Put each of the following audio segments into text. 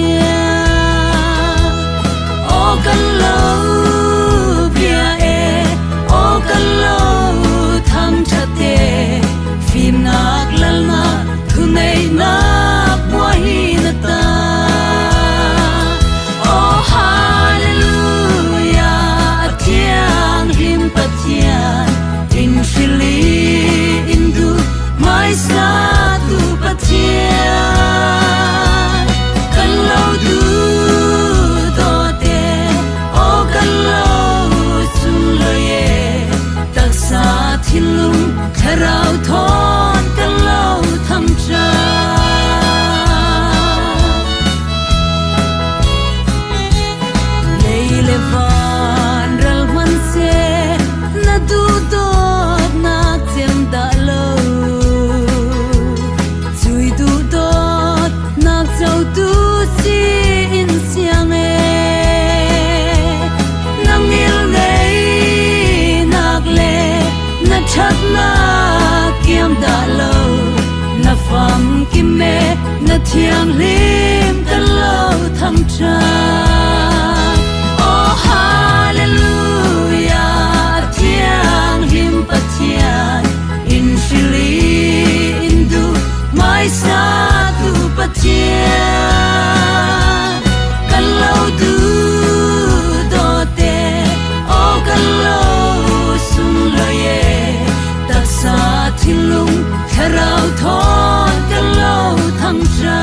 chia ô căn lâu bia e ô căn lâu tham chặt te phim nạc lal na thu nei nạc mua hi na ta ô hallelujah thiang him pathian in phili indu mai sa tu pathian kan lâu du to te ô kan lâu sun lo ye tak sa thin lung kharau thon kan lâu tham cha leile van ral man se na du do na chem da lo chui du do na chau tu si in siang e nang il nei nak le na chat na kiam da lo na fam kim me na thiang lim kan lo tham cha oh hallelujah thiang him pathian in phili indu mai sa tu pathian kan lo du do te oh kan lo sum lo ye tak sa thin lung kharau thon kan lo tham cha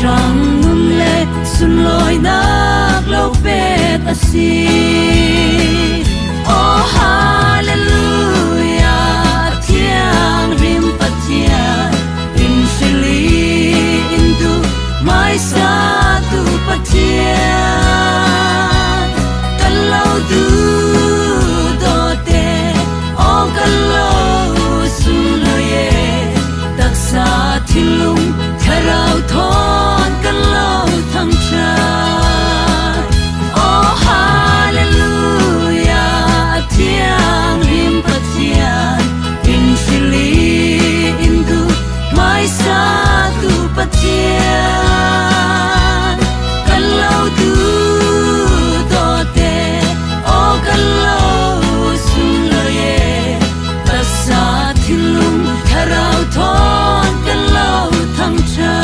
sang nun le sun loi nak lo pet asi oh hallelujah thiang rim pathian in phili indu mai sa tu pathian kan lo du do te oh kan lo sun lo ye tak sa thin lung kharau thon kan lo tham cha oh hallelujah thiang rim pathian in phili indu mai sa tu pathian kan lo du do te oh kan lo sun lo ye tak sa thin lung kharau thon kan lo tham cha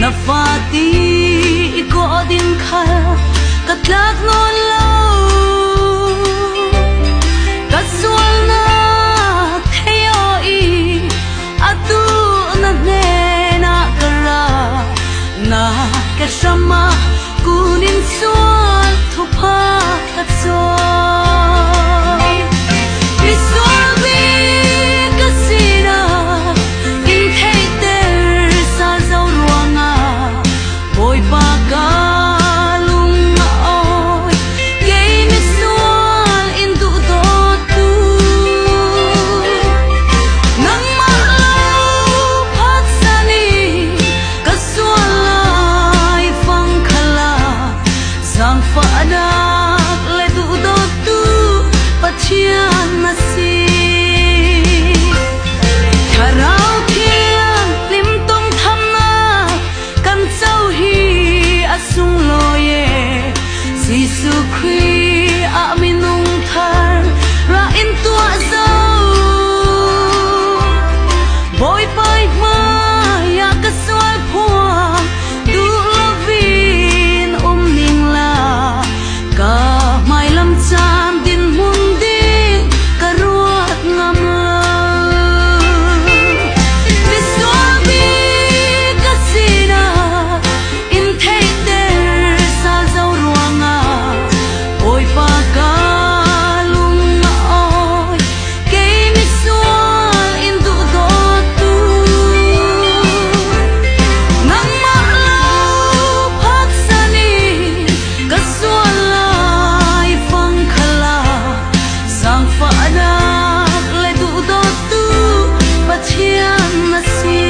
na fati ko din kha katlak non lo kaswal na theo I atu na ne na kara na kashama kunin sual thupa katso sung lo ye Giêsu Christ a mi nung thar ra in tua dâu bồi bay ma ya ka sual phua du la vin ning la ka mai lam cham din mun din ka ruat ngam mi sual bi ka sina in thei ter sa zau ruanga oi pa ka lung oi ke mi sual in du do tu nang ma lo phak sani ka sual lai phang khala sang fa na le du do tu pathian na si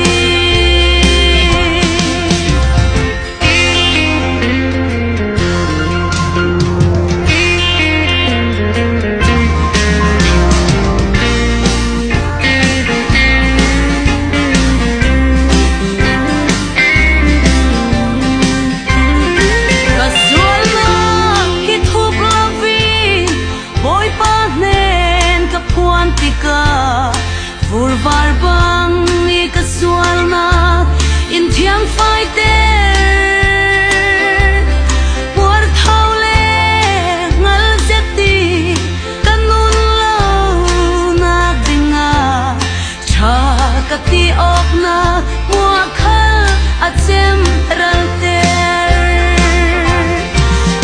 ka sual na hi thup la vin boy pa nen ka phuan ti ka vur var bang ni ka sual na in thiam phai te por thau le ngal jati kanun lo na dinga cha ka ti ok na mua khal a chem ral te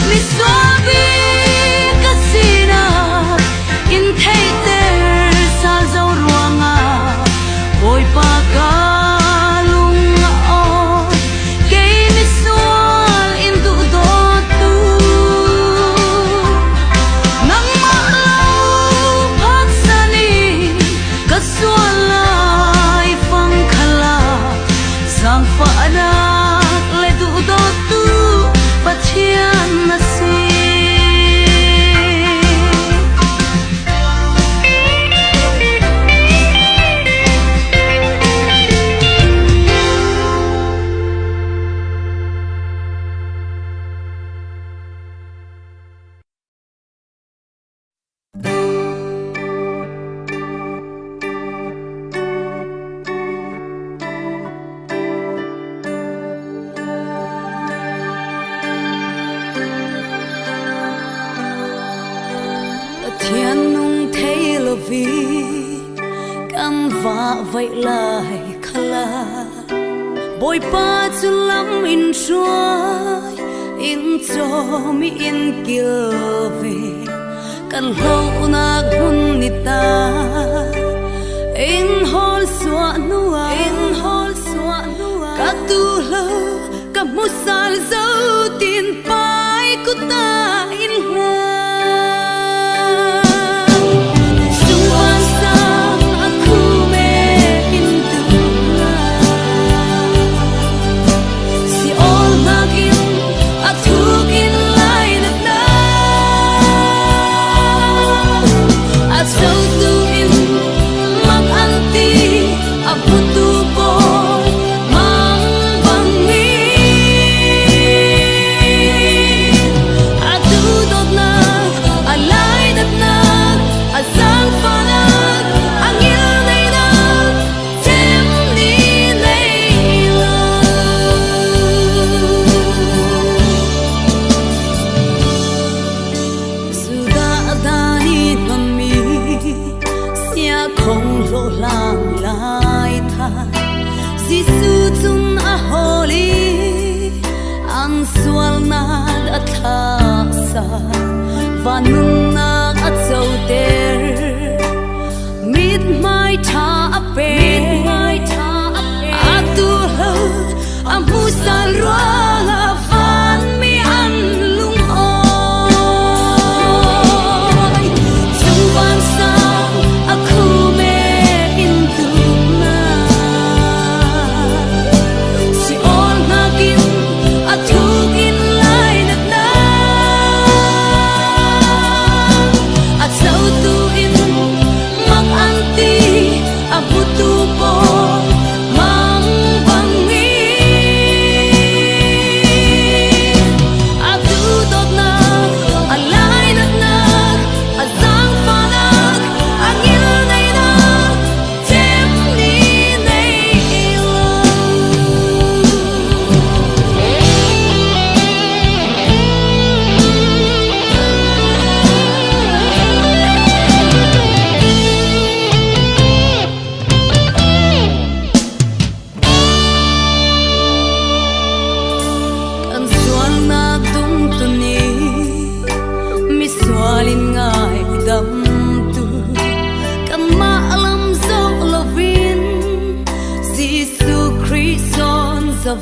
mi swabi ka sina in thei ter sa zau ruanga oi pa ka lung oi ke mi sual in du do tu nang ma lo phak sani ka sual lai phang khala sang fa na le du do tu pathian na si thiên nung thấy là vì cam vạ vậy lại khala bồi pa chu lắm in chuai in cho mi in kia về kan lâu na gun ni ta in hol suwa nuwa ka tu lo ka musal zau tin pai ku ta in la Giêsu chung a holy ang sual na a tha sa van nun na a chau ter mit mai tha a pe a tu ho a mu sal ro la van mi an lung oi chung van sa a khu me in tu tu po mang bang mi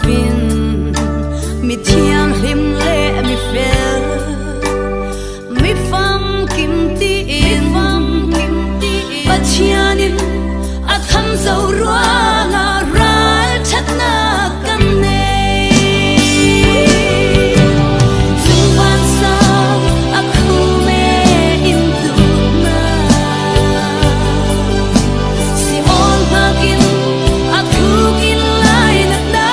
vin mi thiang him le mi fel mi fam kim ti in pachianin a tham zo ruanga ral thatna kan nei zuwan sa a khume in tu na si all bagin a thu kin lai na da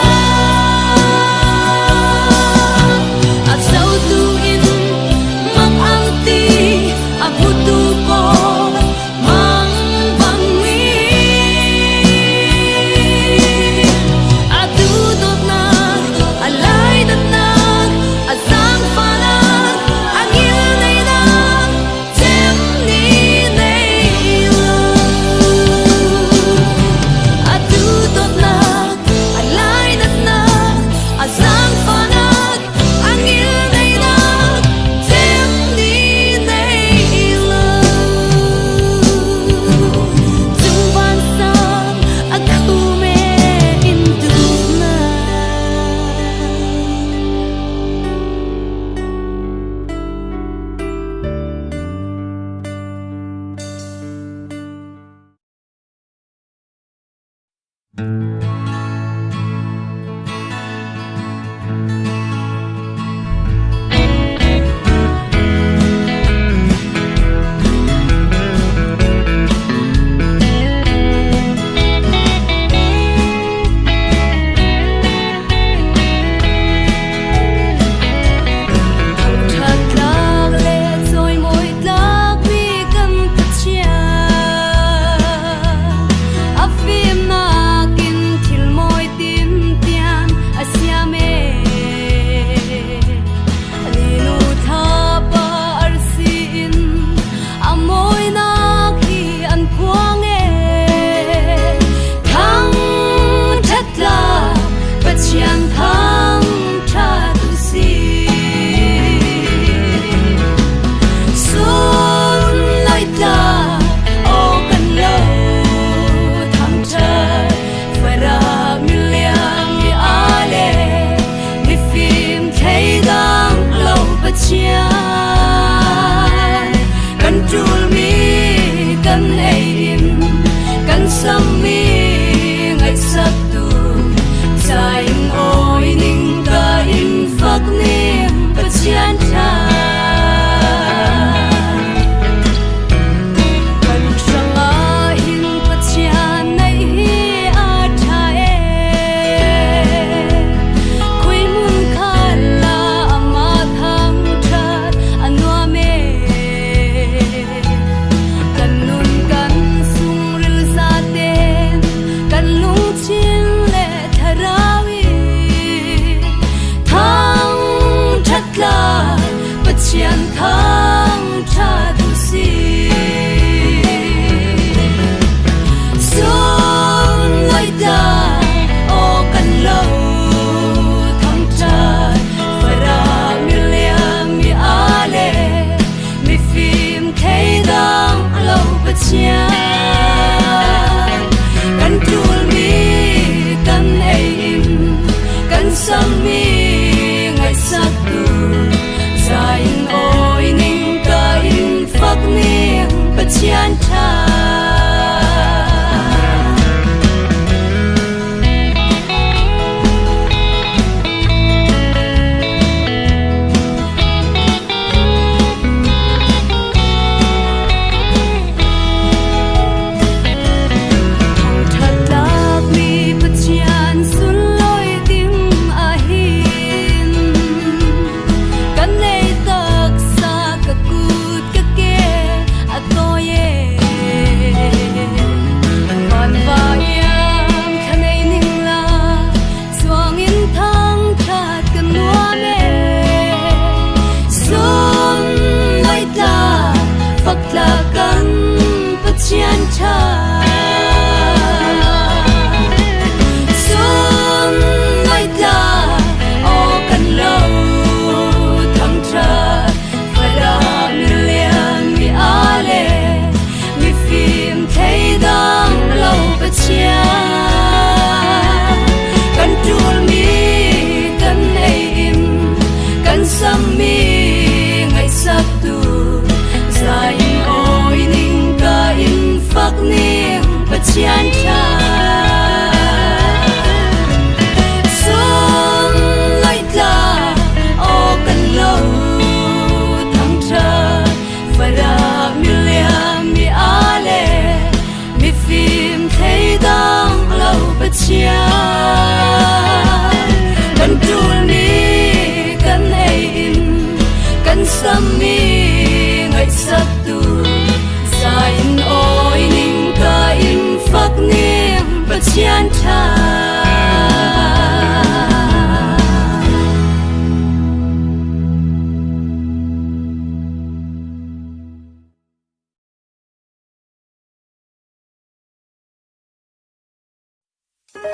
Kan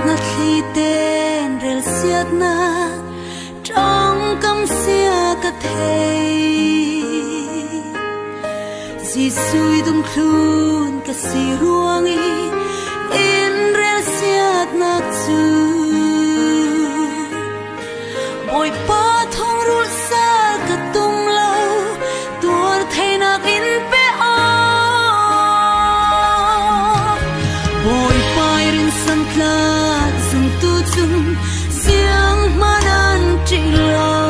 ngắt khi tên rel siết na trong cam xia cả thầy dì xui tung khun cả xì ruang in rel siết na chu bồi pa thong rul sa cả tung lâu tuar thầy na in pe o bồi pa rin sam tla zum tu zum siang manan ching lâu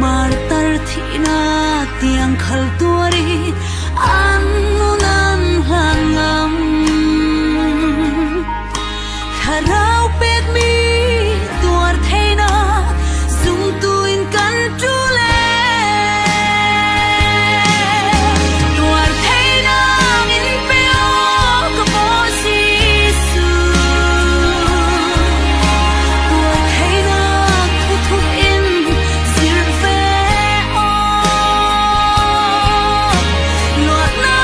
mar tar thina tiang khal tuari an nunan hangam harau pet mi tuar theina zum tuin kan chule tuar theina in peo ka posi su tuar theina thu thu in sir ve o luat na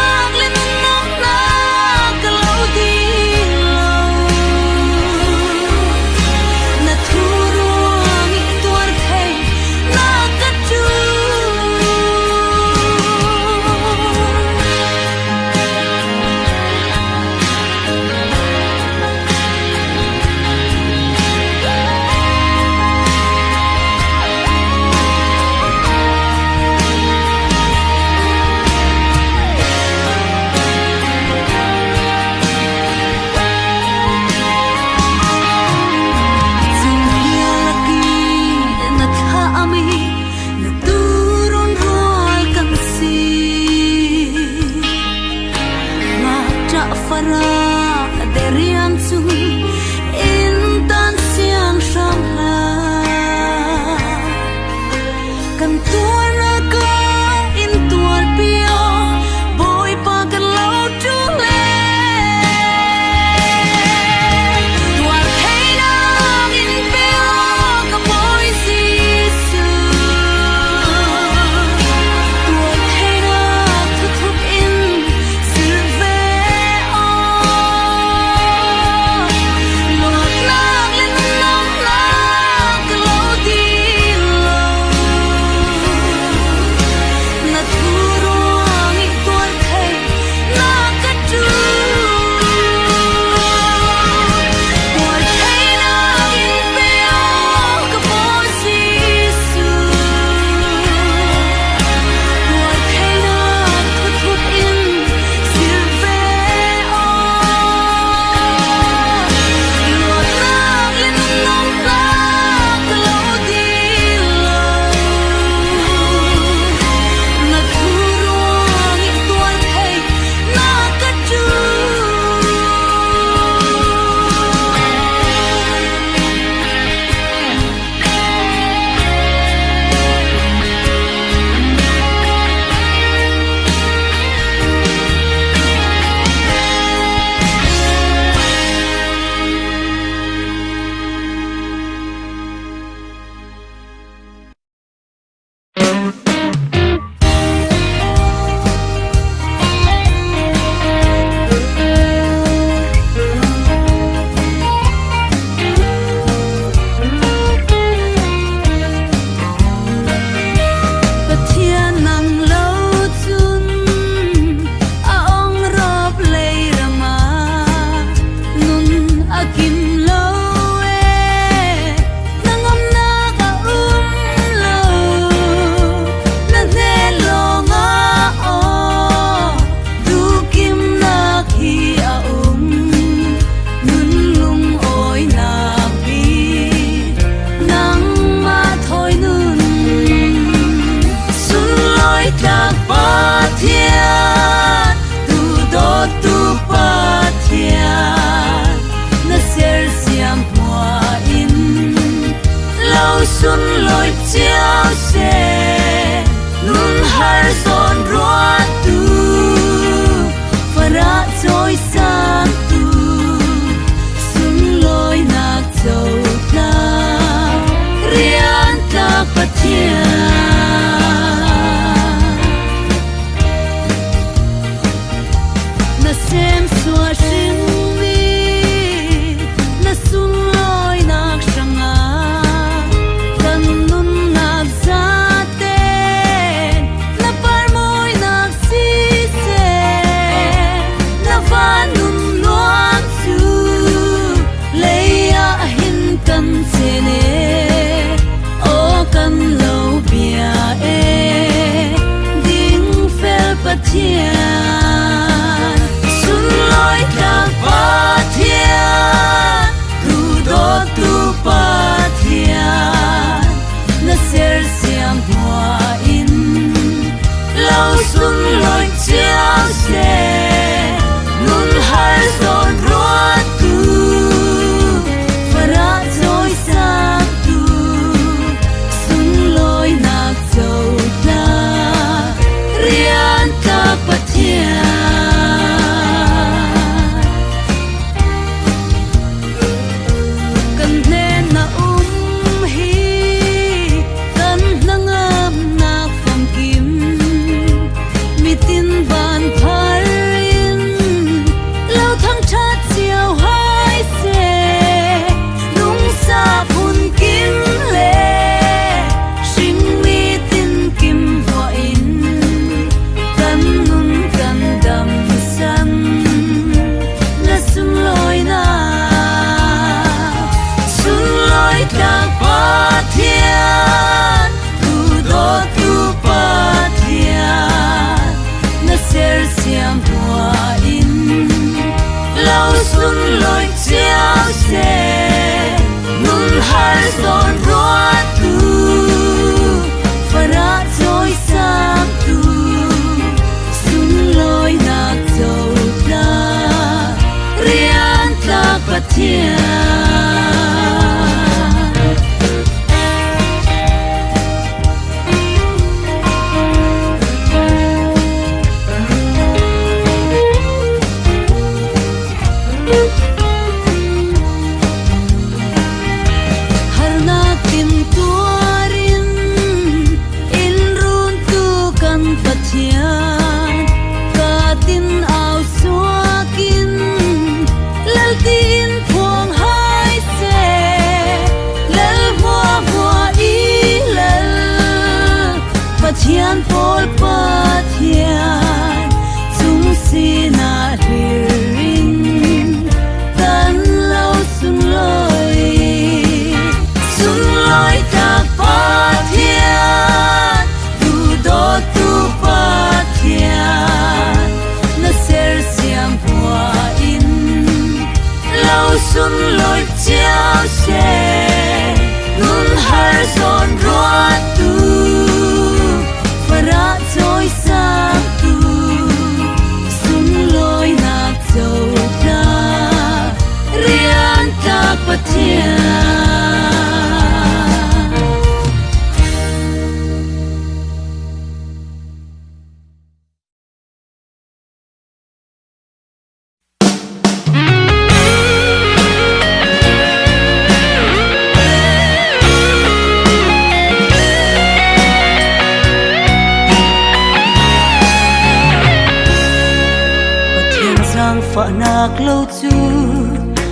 phở nạc lâu chu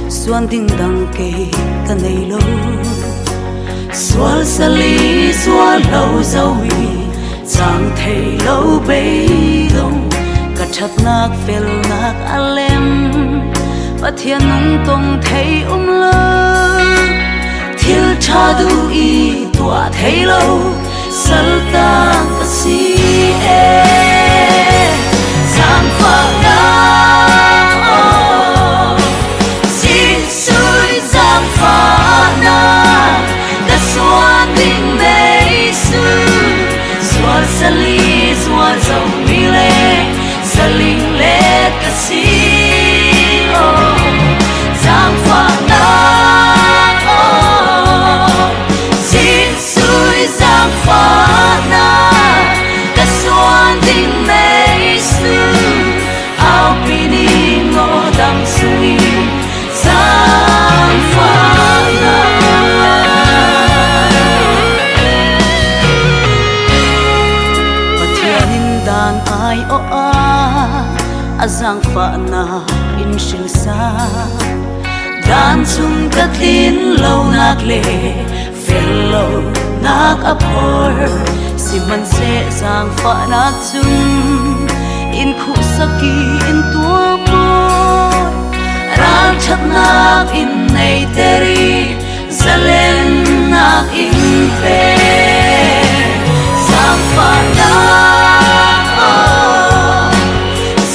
xuân tình đằng kề ta này lâu xuân xa lý xuân lâu dâu mi chẳng thấy lâu bấy đông cả chặt nạc phèl nạc alem và thiên nung tông thấy lơ thiên cha du y tua thấy lâu sal tang ta si e sang phở nạc phá na đã xóa tình mấy xưa xóa xa ly xóa dầu mi lê xa linh lê cả si giang phá na xin xuôi giang phá na đã xóa tình mấy xưa áo pini ngô đằng suy giang phá na azang fa na in shil sa dan chung ka thin lo nak le fel lo nak apor si man se zang fa nak chung in khu saki in tua mo ran chat nak in nei teri zalen nak in pe zang fa na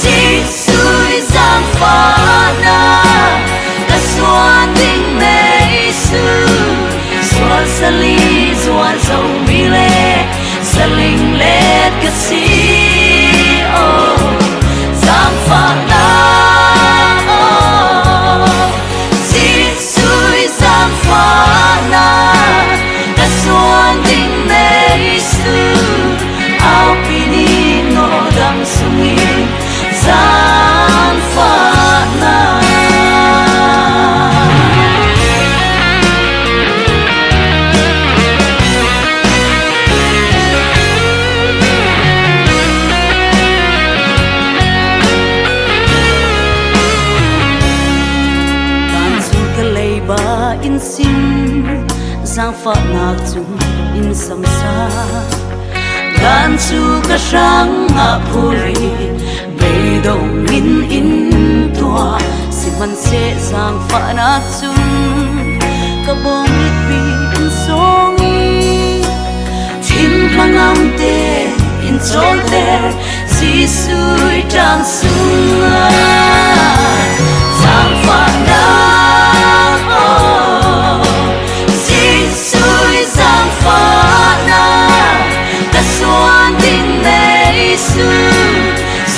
si sui zang fa na ka suan ding nei su suan sali suan so mi le saling let ka si zang fa na si sui zang fa na ka suan ding nei su au pini no dam sungi zang fa na in sim giang fa nak chung in samsa gan chu ka sang a phuri be dong in tua si man se giang fa nak chung ka bong it bi in song thin hangam te in chol te si sui tang sunga giang fa na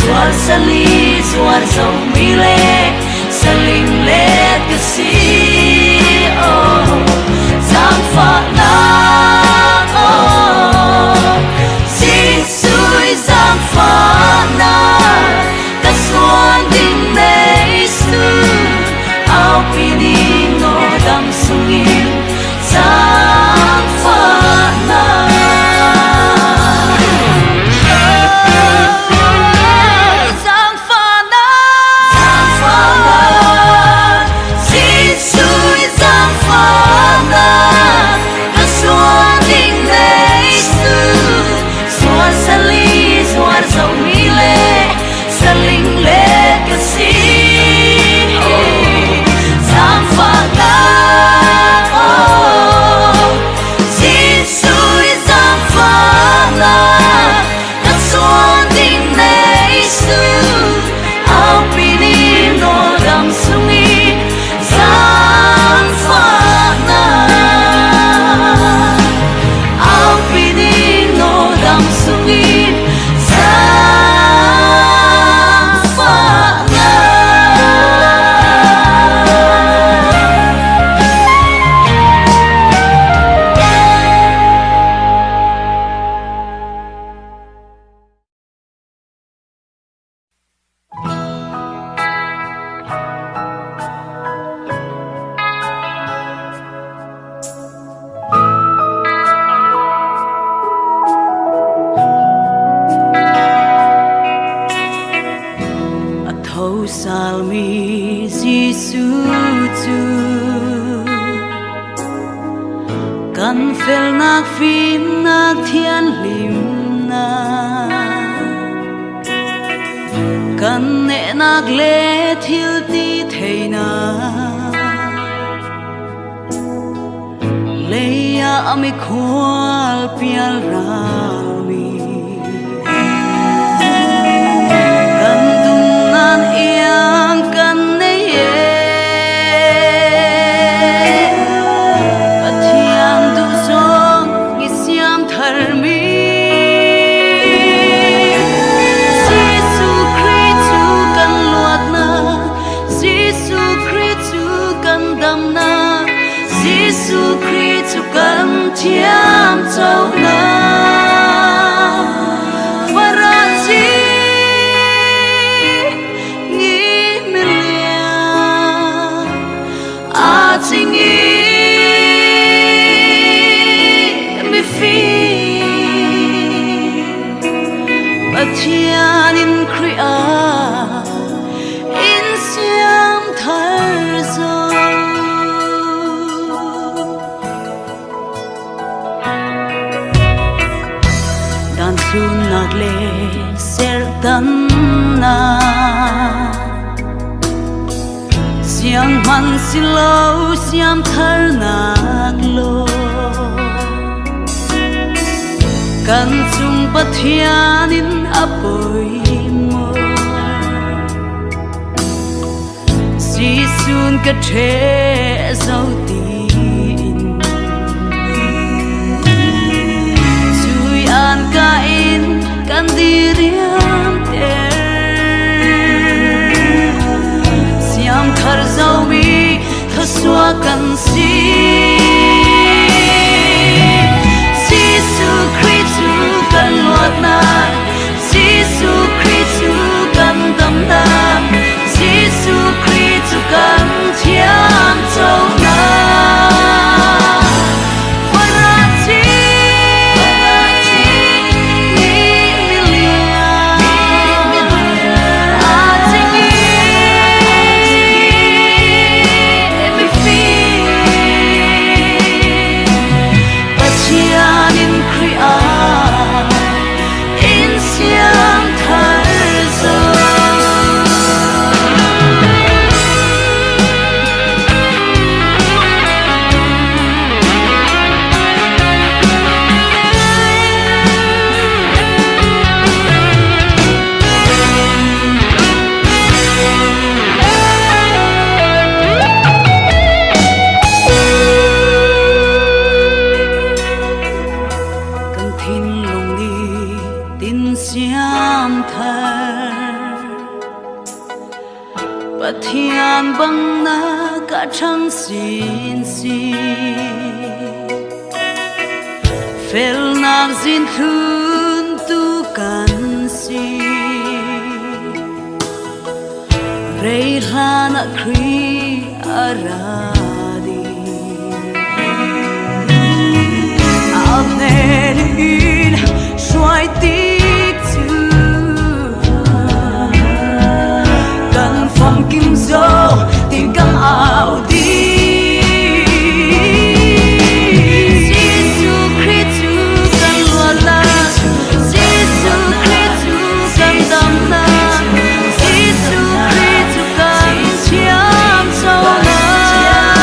suar sali suar so mi le saling le ka si zang fa na si sui zang fa na ka suan ding nei su au pini no dam sungi zang fa na salmi Giêsu chu kan fel nak phim nak thiên lim na kan ne nak le thil ti thei na leya ami khwal pial ral mi Giêsu Christ kan thiam chau na farasi ngi milia a chingi mi fi pathian in Christ nạc lệ ser tan na siang man silau siam thar nạc lo kan chung pathianin apoi mo si sun ka the zau tin chui an ka in kan di riam te siam thar zau mi thaswa kan si kan luat na Giêsu Christu kan tâm na Giêsu Christu kan thiam châu na Farati Pathian bang na ka chang sin si fel nak zin thun tu kan si rei hana kri aradi amen in shuai tik tu kan phong kim dâu tình căng ảo đi Giêsu Christu kan luat na Giêsu Christu kan tâm na Giêsu Christu kan thiam châu na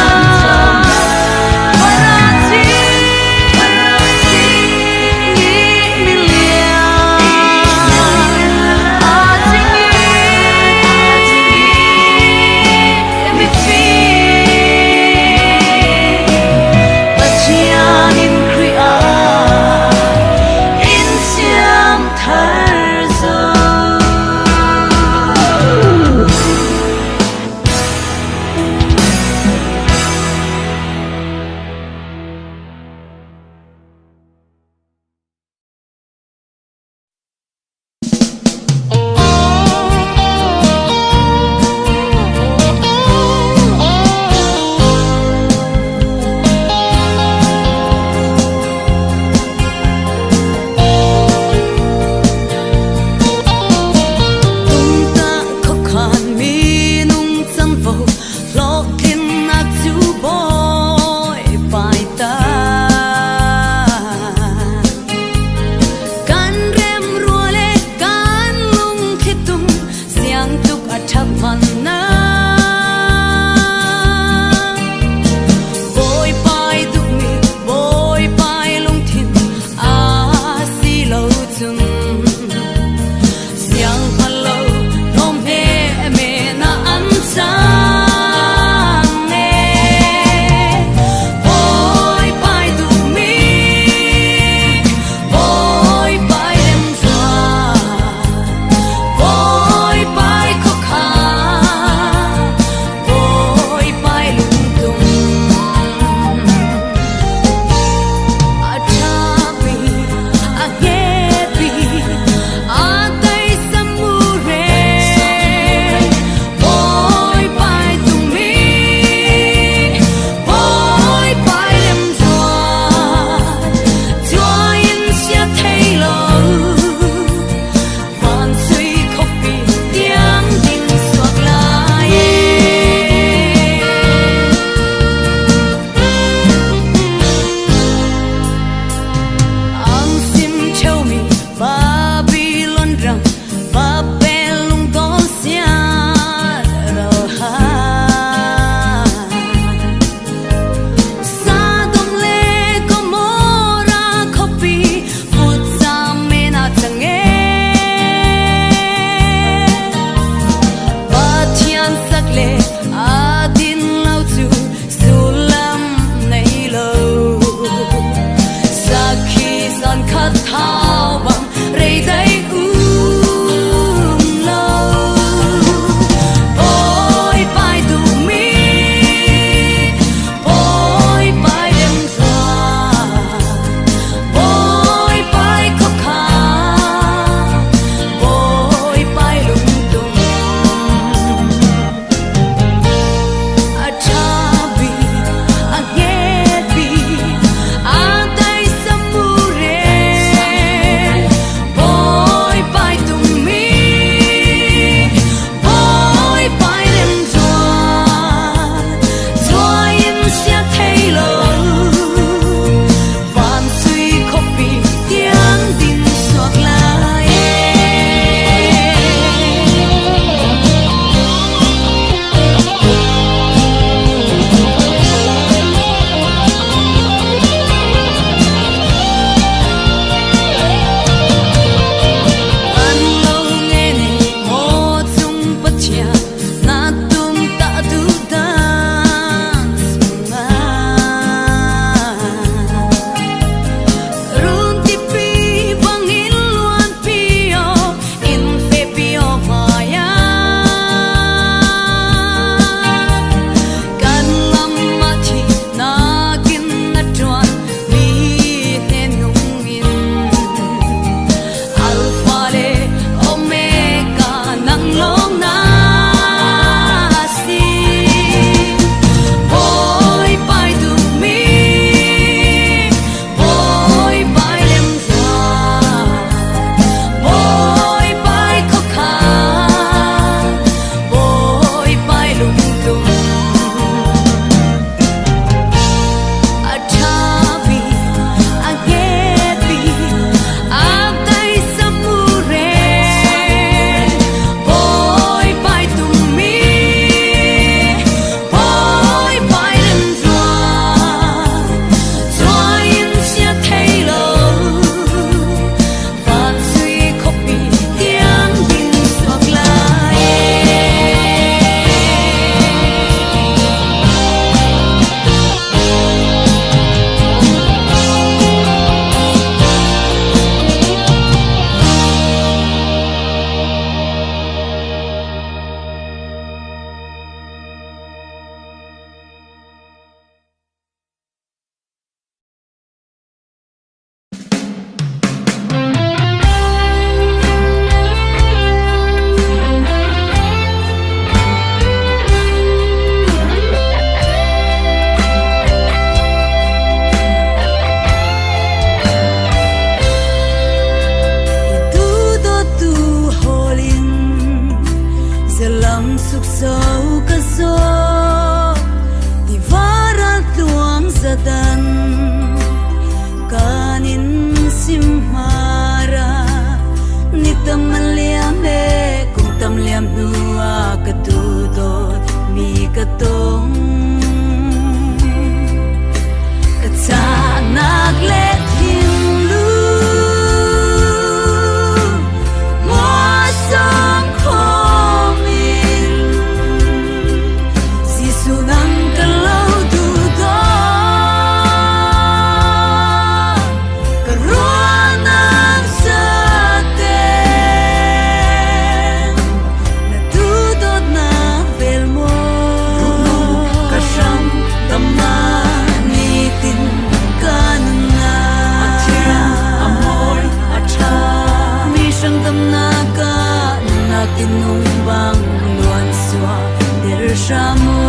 tin nung bang luan xóa der sa mo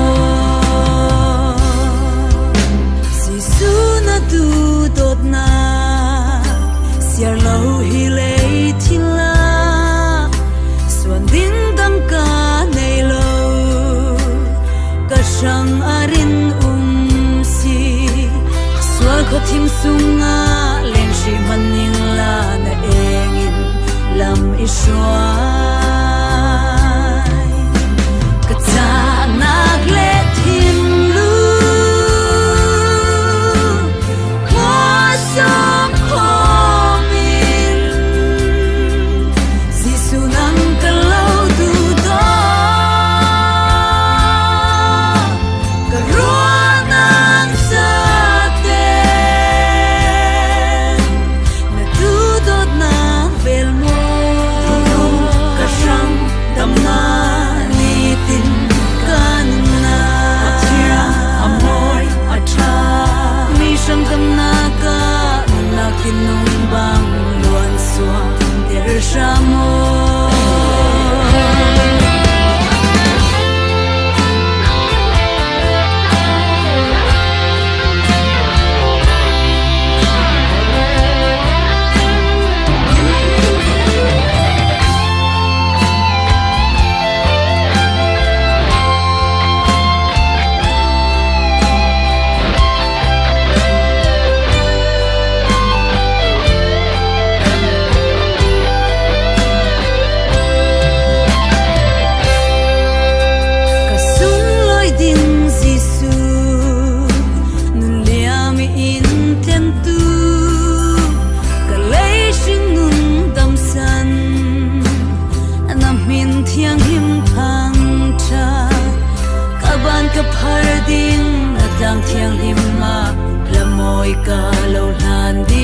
si su na tu tot na siar lo hi le thil la suan ding dang ka nei lo ka sang arin si sual kho thim sunga len shi maning la na engin lam ishwai ka cha nak le thim lu mo som khomin si su nang ka lo du do ka ro nang sa te na tu dot na vel mo ka sham tam na ni tin kan na athira amoi atha mi sham kam na ka na kin nung bang luan swa der sha mo thiang him phang cha ka ban ka phar ding na tang thiang him ma la moi ka lo hlan di